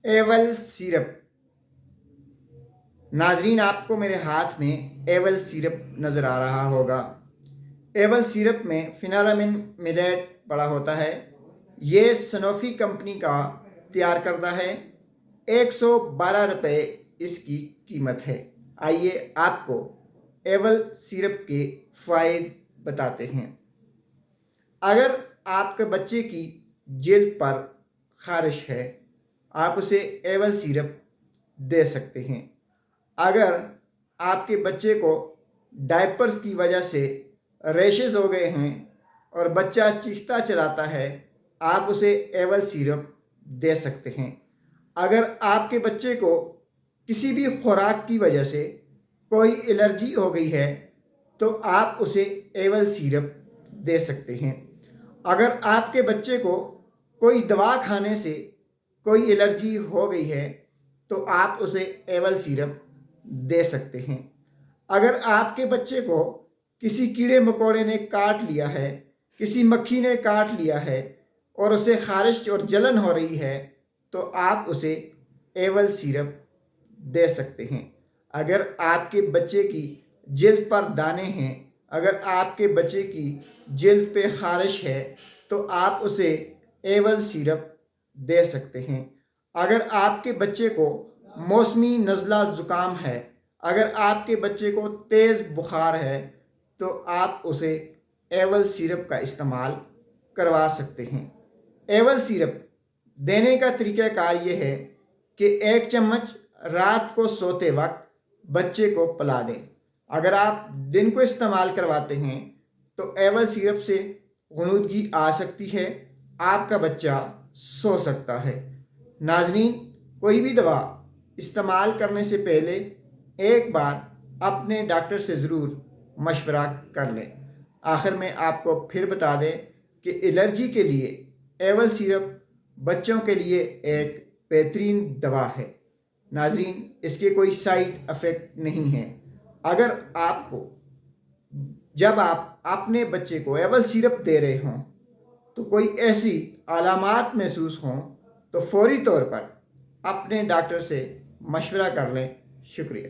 एवल syrup. नाजरीन, आपको मेरे हाथ में एवल सिरप नज़र आ रहा होगा। एवल सिरप में फिनालामिन मिलेट पड़ा होता है। ये सनोफी कंपनी का तैयार करता है। 112 रुपये इसकी कीमत है। आइए आपको एवल सिरप के फ़ायदे बताते हैं। अगर आपके बच्चे की जिल्द पर खारिश है, आप उसे एवल सिरप दे सकते हैं। अगर आपके बच्चे को डायपर्स की वजह से रैशेस हो गए हैं और बच्चा चीखता चलाता है, आप उसे एवल सिरप दे सकते हैं। अगर आपके बच्चे को किसी भी खुराक की वजह से कोई एलर्जी हो गई है, तो आप उसे एवल सिरप दे सकते हैं। अगर आपके बच्चे को कोई दवा खाने से कोई एलर्जी हो गई है, तो आप उसे एवल सिरप दे सकते हैं। अगर आपके बच्चे को किसी कीड़े मकोड़े ने काट लिया है, किसी मक्खी ने काट लिया है और उसे खारिश और जलन हो रही है, तो आप उसे एवल सिरप दे सकते हैं। अगर आपके बच्चे की जिल्द पर दाने हैं, अगर आपके बच्चे की जिल्द पे खारिश है, तो आप उसे एवल सिरप दे सकते हैं। अगर आपके बच्चे को मौसमी नज़ला ज़ुकाम है, अगर आपके बच्चे को तेज़ बुखार है, तो आप उसे एवल सिरप का इस्तेमाल करवा सकते हैं। एवल सिरप देने का तरीक़ाकार ये है कि 1 चम्मच रात को सोते वक्त बच्चे को पिला दें। अगर आप दिन को इस्तेमाल करवाते हैं तो एवल सिरप से गुनूदगी आ सकती है, आपका बच्चा सो सकता है। नाज़रीन, कोई भी दवा इस्तेमाल करने से पहले एक बार अपने डॉक्टर से ज़रूर मशवरा कर लें। आखिर में आपको फिर बता दें कि एलर्जी के लिए एवल सिरप बच्चों के लिए एक बेहतरीन दवा है। नाज़रीन, इसके कोई साइड इफ़ेक्ट नहीं है। अगर आपको जब आप अपने बच्चे को एवल सिरप दे रहे हों तो कोई ऐसी अलामात महसूस हों, तो फौरी तौर पर अपने डॉक्टर से मशवरा कर लें। शुक्रिया।